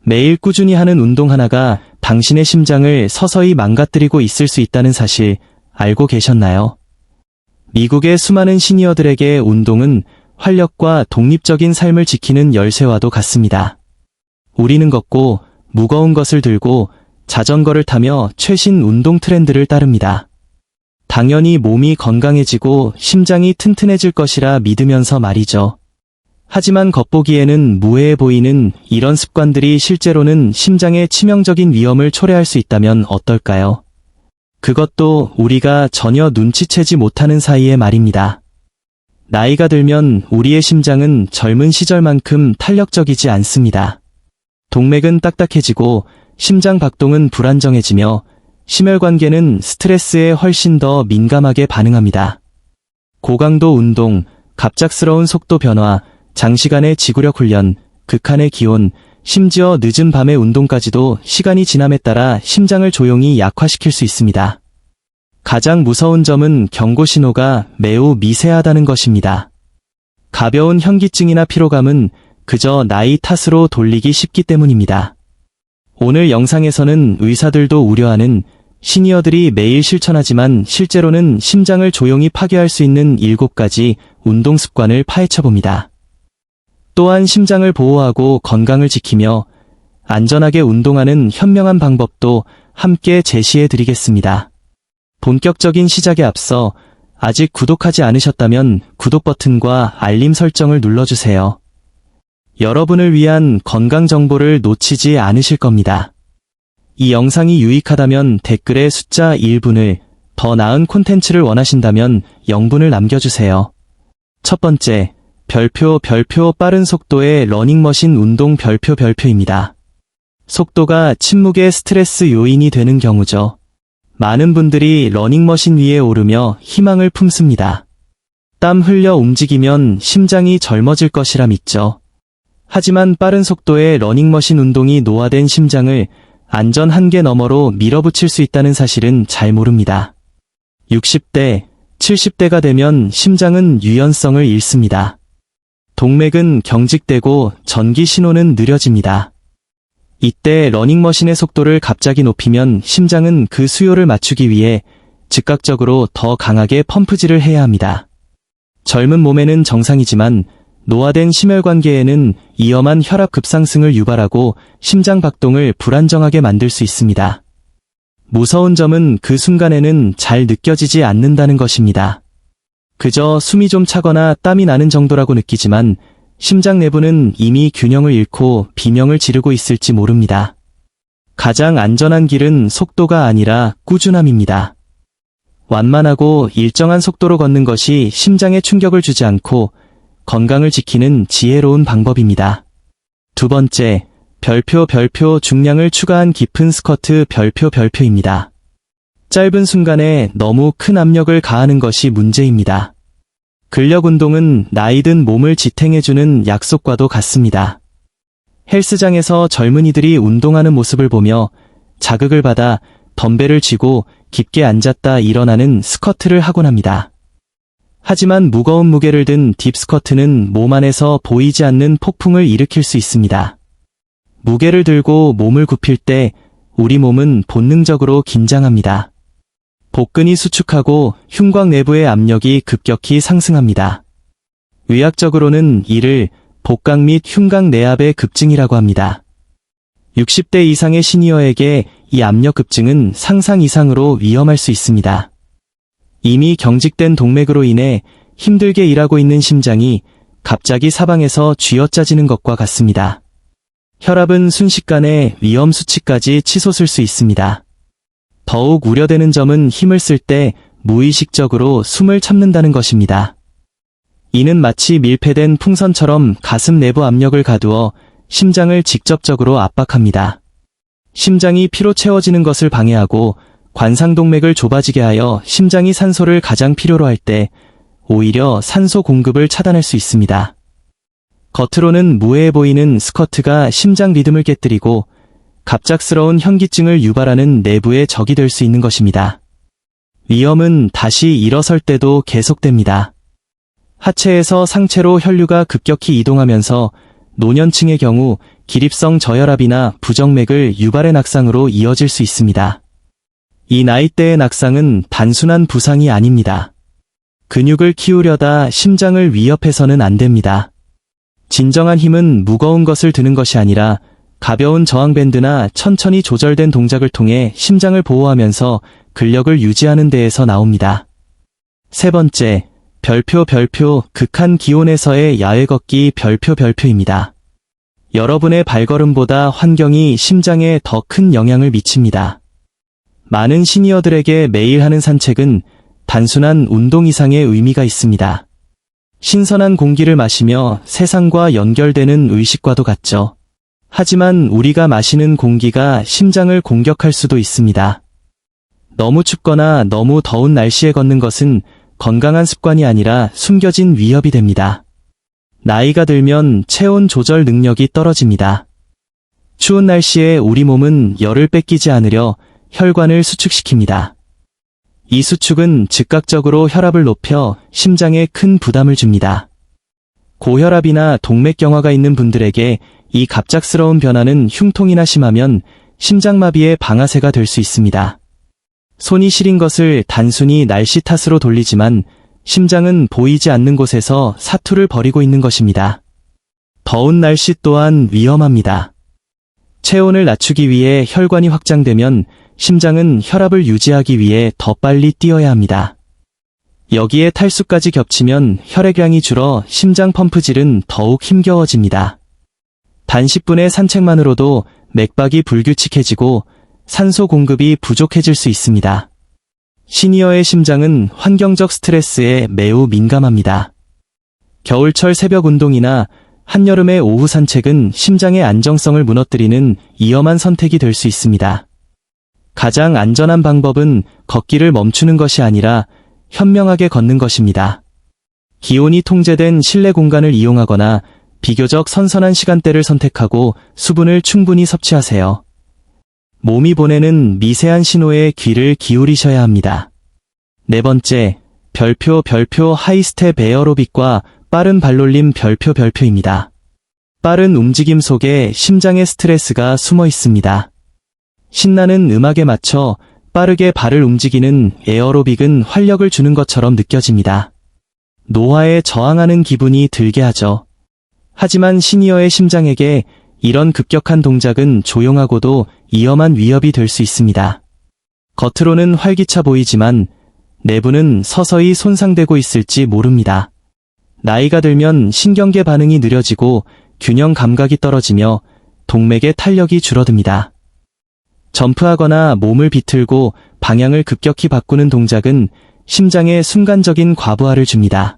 매일 꾸준히 하는 운동 하나가 당신의 심장을 서서히 망가뜨리고 있을 수 있다는 사실 알고 계셨나요? 미국의 수많은 시니어들에게 운동은 활력과 독립적인 삶을 지키는 열쇠와도 같습니다. 우리는 걷고 무거운 것을 들고 자전거를 타며 최신 운동 트렌드를 따릅니다. 당연히 몸이 건강해지고 심장이 튼튼해질 것이라 믿으면서 말이죠. 하지만 겉보기에는 무해해 보이는 이런 습관들이 실제로는 심장에 치명적인 위험을 초래할 수 있다면 어떨까요? 그것도 우리가 전혀 눈치채지 못하는 사이에 말입니다. 나이가 들면 우리의 심장은 젊은 시절만큼 탄력적이지 않습니다. 동맥은 딱딱해지고 심장 박동은 불안정해지며 심혈관계는 스트레스에 훨씬 더 민감하게 반응합니다. 고강도 운동, 갑작스러운 속도 변화, 장시간의 지구력 훈련, 극한의 기온, 심지어 늦은 밤의 운동까지도 시간이 지남에 따라 심장을 조용히 약화시킬 수 있습니다. 가장 무서운 점은 경고 신호가 매우 미세하다는 것입니다. 가벼운 현기증이나 피로감은 그저 나이 탓으로 돌리기 쉽기 때문입니다. 오늘 영상에서는 의사들도 우려하는 시니어들이 매일 실천하지만 실제로는 심장을 조용히 파괴할 수 있는 7가지 운동 습관을 파헤쳐봅니다. 또한 심장을 보호하고 건강을 지키며 안전하게 운동하는 현명한 방법도 함께 제시해드리겠습니다. 본격적인 시작에 앞서 아직 구독하지 않으셨다면 구독 버튼과 알림 설정을 눌러주세요. 여러분을 위한 건강 정보를 놓치지 않으실 겁니다. 이 영상이 유익하다면 댓글에 숫자 1분을, 더 나은 콘텐츠를 원하신다면 0분을 남겨주세요. 첫 번째, 별표 빠른 속도의 러닝머신 운동 별표입니다. 속도가 침묵의 스트레스 요인이 되는 경우죠. 많은 분들이 러닝머신 위에 오르며 희망을 품습니다. 땀 흘려 움직이면 심장이 젊어질 것이라 믿죠. 하지만 빠른 속도의 러닝머신 운동이 노화된 심장을 안전 한계 너머로 밀어붙일 수 있다는 사실은 잘 모릅니다. 60대, 70대가 되면 심장은 유연성을 잃습니다. 동맥은 경직되고 전기 신호는 느려집니다. 이때 러닝머신의 속도를 갑자기 높이면 심장은 그 수요를 맞추기 위해 즉각적으로 더 강하게 펌프질을 해야 합니다. 젊은 몸에는 정상이지만 노화된 심혈관계에는 위험한 혈압 급상승을 유발하고 심장 박동을 불안정하게 만들 수 있습니다. 무서운 점은 그 순간에는 잘 느껴지지 않는다는 것입니다. 그저 숨이 좀 차거나 땀이 나는 정도라고 느끼지만 심장 내부는 이미 균형을 잃고 비명을 지르고 있을지 모릅니다. 가장 안전한 길은 속도가 아니라 꾸준함입니다. 완만하고 일정한 속도로 걷는 것이 심장에 충격을 주지 않고 건강을 지키는 지혜로운 방법입니다. 두 번째, 별표 중량을 추가한 깊은 스쿼트 별표입니다. 짧은 순간에 너무 큰 압력을 가하는 것이 문제입니다. 근력 운동은 나이든 몸을 지탱해주는 약속과도 같습니다. 헬스장에서 젊은이들이 운동하는 모습을 보며 자극을 받아 덤벨을 쥐고 깊게 앉았다 일어나는 스쿼트를 하곤 합니다. 하지만 무거운 무게를 든 딥스쿼트는 몸 안에서 보이지 않는 폭풍을 일으킬 수 있습니다. 무게를 들고 몸을 굽힐 때 우리 몸은 본능적으로 긴장합니다. 복근이 수축하고 흉곽 내부의 압력이 급격히 상승합니다. 의학적으로는 이를 복강 및 흉곽 내압의 급증이라고 합니다. 60대 이상의 시니어에게 이 압력 급증은 상상 이상으로 위험할 수 있습니다. 이미 경직된 동맥으로 인해 힘들게 일하고 있는 심장이 갑자기 사방에서 쥐어짜지는 것과 같습니다. 혈압은 순식간에 위험 수치까지 치솟을 수 있습니다. 더욱 우려되는 점은 힘을 쓸 때 무의식적으로 숨을 참는다는 것입니다. 이는 마치 밀폐된 풍선처럼 가슴 내부 압력을 가두어 심장을 직접적으로 압박합니다. 심장이 피로 채워지는 것을 방해하고 관상동맥을 좁아지게 하여 심장이 산소를 가장 필요로 할 때 오히려 산소 공급을 차단할 수 있습니다. 겉으로는 무해해 보이는 스쿼트가 심장 리듬을 깨뜨리고 갑작스러운 현기증을 유발하는 내부의 적이 될 수 있는 것입니다. 위험은 다시 일어설 때도 계속됩니다. 하체에서 상체로 혈류가 급격히 이동하면서 노년층의 경우 기립성 저혈압이나 부정맥을 유발의 낙상으로 이어질 수 있습니다. 이 나이대의 낙상은 단순한 부상이 아닙니다. 근육을 키우려다 심장을 위협해서는 안 됩니다. 진정한 힘은 무거운 것을 드는 것이 아니라 가벼운 저항밴드나 천천히 조절된 동작을 통해 심장을 보호하면서 근력을 유지하는 데에서 나옵니다. 세 번째, 별표 극한 기온에서의 야외 걷기 별표입니다. 여러분의 발걸음보다 환경이 심장에 더 큰 영향을 미칩니다. 많은 시니어들에게 매일 하는 산책은 단순한 운동 이상의 의미가 있습니다. 신선한 공기를 마시며 세상과 연결되는 의식과도 같죠. 하지만 우리가 마시는 공기가 심장을 공격할 수도 있습니다. 너무 춥거나 너무 더운 날씨에 걷는 것은 건강한 습관이 아니라 숨겨진 위협이 됩니다. 나이가 들면 체온 조절 능력이 떨어집니다. 추운 날씨에 우리 몸은 열을 뺏기지 않으려 혈관을 수축시킵니다. 이 수축은 즉각적으로 혈압을 높여 심장에 큰 부담을 줍니다. 고혈압이나 동맥경화가 있는 분들에게 이 갑작스러운 변화는 흉통이나 심하면 심장마비의 방아쇠가 될 수 있습니다. 손이 시린 것을 단순히 날씨 탓으로 돌리지만 심장은 보이지 않는 곳에서 사투를 벌이고 있는 것입니다. 더운 날씨 또한 위험합니다. 체온을 낮추기 위해 혈관이 확장되면 심장은 혈압을 유지하기 위해 더 빨리 뛰어야 합니다. 여기에 탈수까지 겹치면 혈액량이 줄어 심장 펌프질은 더욱 힘겨워집니다. 단 10분의 산책만으로도 맥박이 불규칙해지고 산소 공급이 부족해질 수 있습니다. 시니어의 심장은 환경적 스트레스에 매우 민감합니다. 겨울철 새벽 운동이나 한여름의 오후 산책은 심장의 안정성을 무너뜨리는 위험한 선택이 될 수 있습니다. 가장 안전한 방법은 걷기를 멈추는 것이 아니라 현명하게 걷는 것입니다. 기온이 통제된 실내 공간을 이용하거나 비교적 선선한 시간대를 선택하고 수분을 충분히 섭취하세요. 몸이 보내는 미세한 신호에 귀를 기울이셔야 합니다. 네 번째, 별표 하이스텝 에어로빅과 빠른 발놀림 별표입니다. 빠른 움직임 속에 심장의 스트레스가 숨어 있습니다. 신나는 음악에 맞춰 빠르게 발을 움직이는 에어로빅은 활력을 주는 것처럼 느껴집니다. 노화에 저항하는 기분이 들게 하죠. 하지만 시니어의 심장에게 이런 급격한 동작은 조용하고도 위험한 위협이 될 수 있습니다. 겉으로는 활기차 보이지만 내부는 서서히 손상되고 있을지 모릅니다. 나이가 들면 신경계 반응이 느려지고 균형 감각이 떨어지며 동맥의 탄력이 줄어듭니다. 점프하거나 몸을 비틀고 방향을 급격히 바꾸는 동작은 심장에 순간적인 과부하를 줍니다.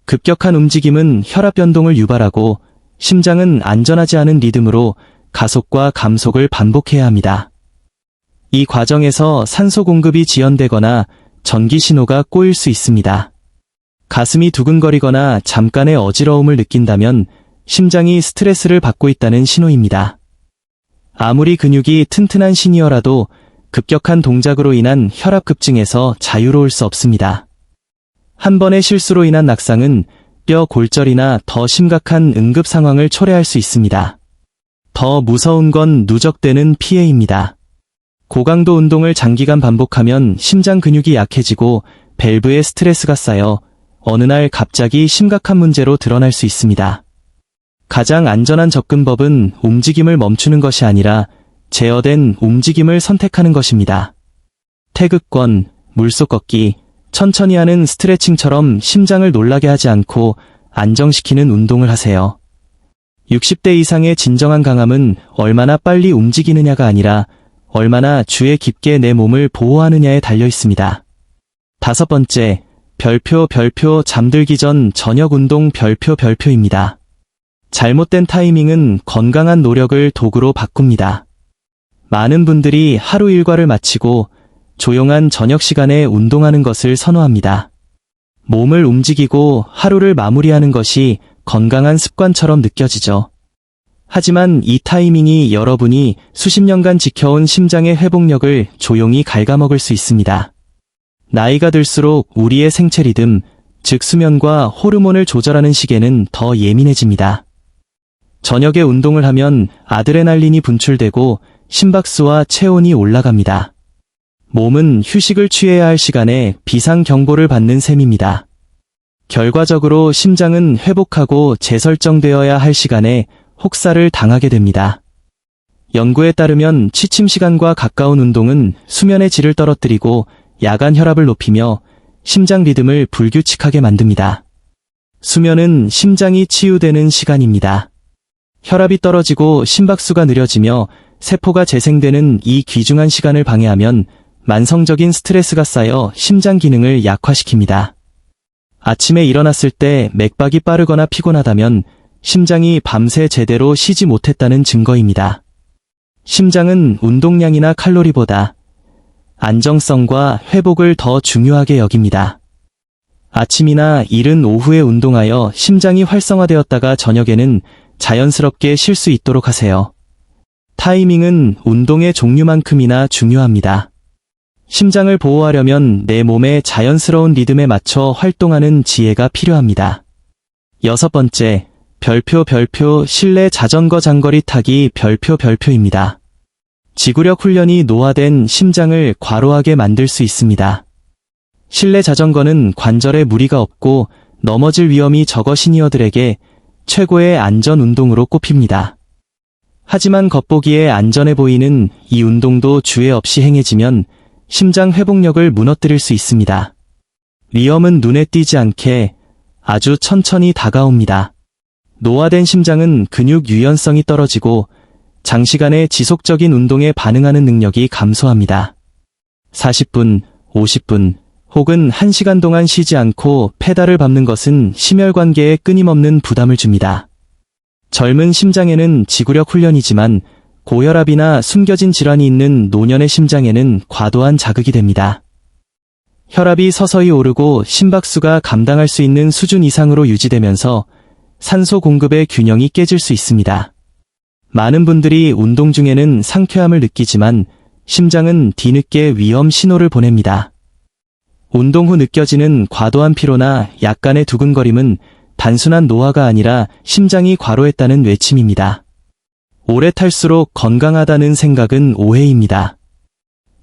급격한 움직임은 혈압 변동을 유발하고 심장은 안전하지 않은 리듬으로 가속과 감속을 반복해야 합니다. 이 과정에서 산소 공급이 지연되거나 전기 신호가 꼬일 수 있습니다. 가슴이 두근거리거나 잠깐의 어지러움을 느낀다면 심장이 스트레스를 받고 있다는 신호입니다. 아무리 근육이 튼튼한 시니어라도 급격한 동작으로 인한 혈압 급증에서 자유로울 수 없습니다. 한 번의 실수로 인한 낙상은 뼈 골절이나 더 심각한 응급 상황을 초래할 수 있습니다. 더 무서운 건 누적되는 피해입니다. 고강도 운동을 장기간 반복하면 심장 근육이 약해지고 밸브에 스트레스가 쌓여 어느 날 갑자기 심각한 문제로 드러날 수 있습니다. 가장 안전한 접근법은 움직임을 멈추는 것이 아니라 제어된 움직임을 선택하는 것입니다. 태극권, 물속 걷기, 천천히 하는 스트레칭처럼 심장을 놀라게 하지 않고 안정시키는 운동을 하세요. 60대 이상의 진정한 강함은 얼마나 빨리 움직이느냐가 아니라 얼마나 주에 깊게 내 몸을 보호하느냐에 달려 있습니다. 다섯 번째, 별표 잠들기 전 저녁 운동 별표입니다. 잘못된 타이밍은 건강한 노력을 도구로 바꿉니다. 많은 분들이 하루 일과를 마치고 조용한 저녁 시간에 운동하는 것을 선호합니다. 몸을 움직이고 하루를 마무리하는 것이 건강한 습관처럼 느껴지죠. 하지만 이 타이밍이 여러분이 수십 년간 지켜온 심장의 회복력을 조용히 갉아먹을 수 있습니다. 나이가 들수록 우리의 생체 리듬, 즉 수면과 호르몬을 조절하는 시계는 더 예민해집니다. 저녁에 운동을 하면 아드레날린이 분출되고 심박수와 체온이 올라갑니다. 몸은 휴식을 취해야 할 시간에 비상 경보를 받는 셈입니다. 결과적으로 심장은 회복하고 재설정되어야 할 시간에 혹사를 당하게 됩니다. 연구에 따르면 취침 시간과 가까운 운동은 수면의 질을 떨어뜨리고 야간 혈압을 높이며 심장 리듬을 불규칙하게 만듭니다. 수면은 심장이 치유되는 시간입니다. 혈압이 떨어지고 심박수가 느려지며 세포가 재생되는 이 귀중한 시간을 방해하면 만성적인 스트레스가 쌓여 심장 기능을 약화시킵니다. 아침에 일어났을 때 맥박이 빠르거나 피곤하다면 심장이 밤새 제대로 쉬지 못했다는 증거입니다. 심장은 운동량이나 칼로리보다 안정성과 회복을 더 중요하게 여깁니다. 아침이나 이른 오후에 운동하여 심장이 활성화되었다가 저녁에는 자연스럽게 쉴 수 있도록 하세요. 타이밍은 운동의 종류만큼이나 중요합니다. 심장을 보호하려면 내 몸의 자연스러운 리듬에 맞춰 활동하는 지혜가 필요합니다. 6번째, 별표 실내 자전거 장거리 타기 별표입니다. 지구력 훈련이 노화된 심장을 과로하게 만들 수 있습니다. 실내 자전거는 관절에 무리가 없고 넘어질 위험이 적어 시니어들에게 최고의 안전 운동으로 꼽힙니다. 하지만 겉보기에 안전해 보이는 이 운동도 주의 없이 행해지면 심장 회복력을 무너뜨릴 수 있습니다. 위험은 눈에 띄지 않게 아주 천천히 다가옵니다. 노화된 심장은 근육 유연성이 떨어지고 장시간의 지속적인 운동에 반응하는 능력이 감소합니다. 40분, 50분, 혹은 1시간 동안 쉬지 않고 페달을 밟는 것은 심혈관계에 끊임없는 부담을 줍니다. 젊은 심장에는 지구력 훈련이지만 고혈압이나 숨겨진 질환이 있는 노년의 심장에는 과도한 자극이 됩니다. 혈압이 서서히 오르고 심박수가 감당할 수 있는 수준 이상으로 유지되면서 산소 공급의 균형이 깨질 수 있습니다. 많은 분들이 운동 중에는 상쾌함을 느끼지만 심장은 뒤늦게 위험 신호를 보냅니다. 운동 후 느껴지는 과도한 피로나 약간의 두근거림은 단순한 노화가 아니라 심장이 과로했다는 외침입니다. 오래 탈수록 건강하다는 생각은 오해입니다.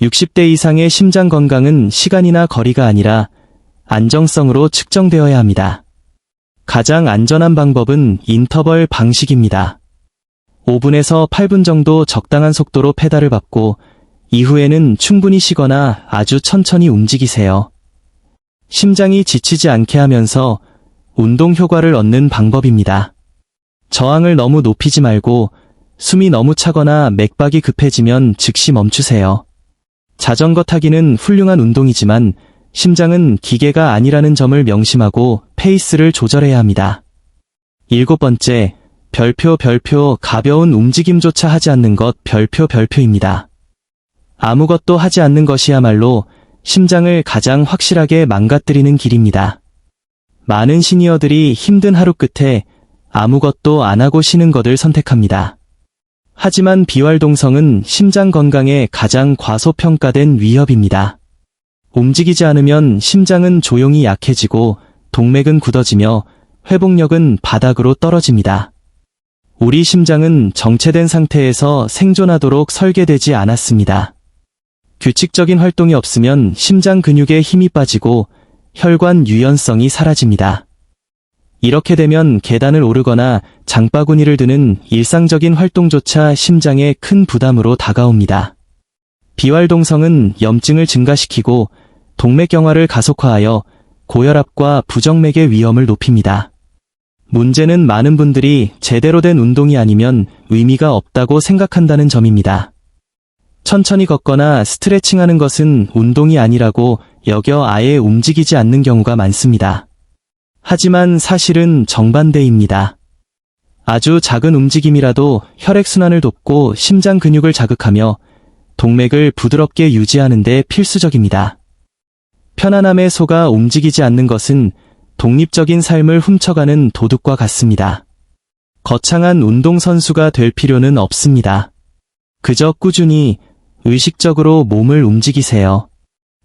60대 이상의 심장 건강은 시간이나 거리가 아니라 안정성으로 측정되어야 합니다. 가장 안전한 방법은 인터벌 방식입니다. 5분에서 8분 정도 적당한 속도로 페달을 밟고 이후에는 충분히 쉬거나 아주 천천히 움직이세요. 심장이 지치지 않게 하면서 운동 효과를 얻는 방법입니다. 저항을 너무 높이지 말고 숨이 너무 차거나 맥박이 급해지면 즉시 멈추세요. 자전거 타기는 훌륭한 운동이지만 심장은 기계가 아니라는 점을 명심하고 페이스를 조절해야 합니다. 7번째, 별표 가벼운 움직임조차 하지 않는 것 별표입니다. 아무것도 하지 않는 것이야말로 심장을 가장 확실하게 망가뜨리는 길입니다. 많은 시니어들이 힘든 하루 끝에 아무것도 안 하고 쉬는 것을 선택합니다. 하지만 비활동성은 심장 건강에 가장 과소평가된 위협입니다. 움직이지 않으면 심장은 조용히 약해지고 동맥은 굳어지며 회복력은 바닥으로 떨어집니다. 우리 심장은 정체된 상태에서 생존하도록 설계되지 않았습니다. 규칙적인 활동이 없으면 심장 근육에 힘이 빠지고 혈관 유연성이 사라집니다. 이렇게 되면 계단을 오르거나 장바구니를 드는 일상적인 활동조차 심장에 큰 부담으로 다가옵니다. 비활동성은 염증을 증가시키고 동맥경화를 가속화하여 고혈압과 부정맥의 위험을 높입니다. 문제는 많은 분들이 제대로 된 운동이 아니면 의미가 없다고 생각한다는 점입니다. 천천히 걷거나 스트레칭하는 것은 운동이 아니라고 여겨 아예 움직이지 않는 경우가 많습니다. 하지만 사실은 정반대입니다. 아주 작은 움직임이라도 혈액순환을 돕고 심장 근육을 자극하며 동맥을 부드럽게 유지하는 데 필수적입니다. 편안함에 속아 움직이지 않는 것은 독립적인 삶을 훔쳐가는 도둑과 같습니다. 거창한 운동선수가 될 필요는 없습니다. 그저 꾸준히 의식적으로 몸을 움직이세요.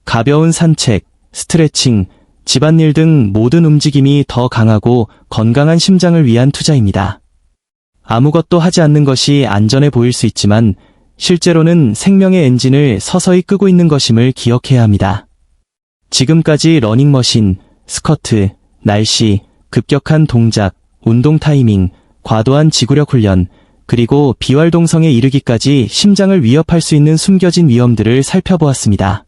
가벼운 산책, 스트레칭, 집안일 등 모든 움직임이 더 강하고 건강한 심장을 위한 투자입니다. 아무것도 하지 않는 것이 안전해 보일 수 있지만 실제로는 생명의 엔진을 서서히 끄고 있는 것임을 기억해야 합니다. 지금까지 러닝머신, 스쿼트, 날씨, 급격한 동작, 운동 타이밍, 과도한 지구력 훈련, 그리고 비활동성에 이르기까지 심장을 위협할 수 있는 숨겨진 위험들을 살펴보았습니다.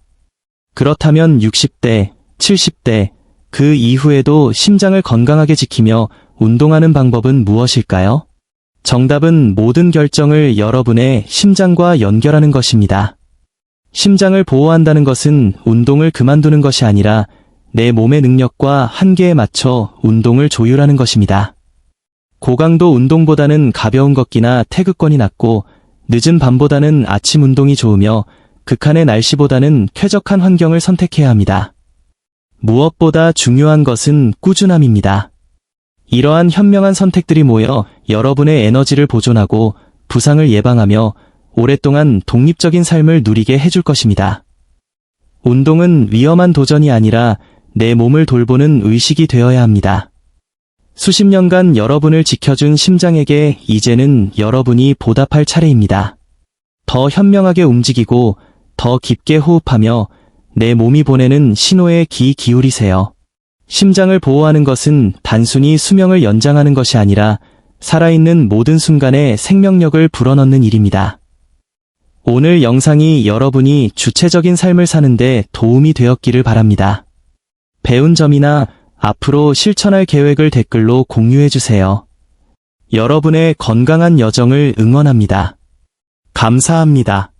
그렇다면 60대, 70대, 그 이후에도 심장을 건강하게 지키며 운동하는 방법은 무엇일까요? 정답은 모든 결정을 여러분의 심장과 연결하는 것입니다. 심장을 보호한다는 것은 운동을 그만두는 것이 아니라 내 몸의 능력과 한계에 맞춰 운동을 조율하는 것입니다. 고강도 운동보다는 가벼운 걷기나 태극권이 낫고 늦은 밤보다는 아침 운동이 좋으며 극한의 날씨보다는 쾌적한 환경을 선택해야 합니다. 무엇보다 중요한 것은 꾸준함입니다. 이러한 현명한 선택들이 모여 여러분의 에너지를 보존하고 부상을 예방하며 오랫동안 독립적인 삶을 누리게 해줄 것입니다. 운동은 위험한 도전이 아니라 내 몸을 돌보는 의식이 되어야 합니다. 수십 년간 여러분을 지켜준 심장에게 이제는 여러분이 보답할 차례입니다. 더 현명하게 움직이고 더 깊게 호흡하며 내 몸이 보내는 신호에 귀 기울이세요. 심장을 보호하는 것은 단순히 수명을 연장하는 것이 아니라 살아있는 모든 순간에 생명력을 불어넣는 일입니다. 오늘 영상이 여러분이 주체적인 삶을 사는데 도움이 되었기를 바랍니다. 배운 점이나 앞으로 실천할 계획을 댓글로 공유해주세요. 여러분의 건강한 여정을 응원합니다. 감사합니다.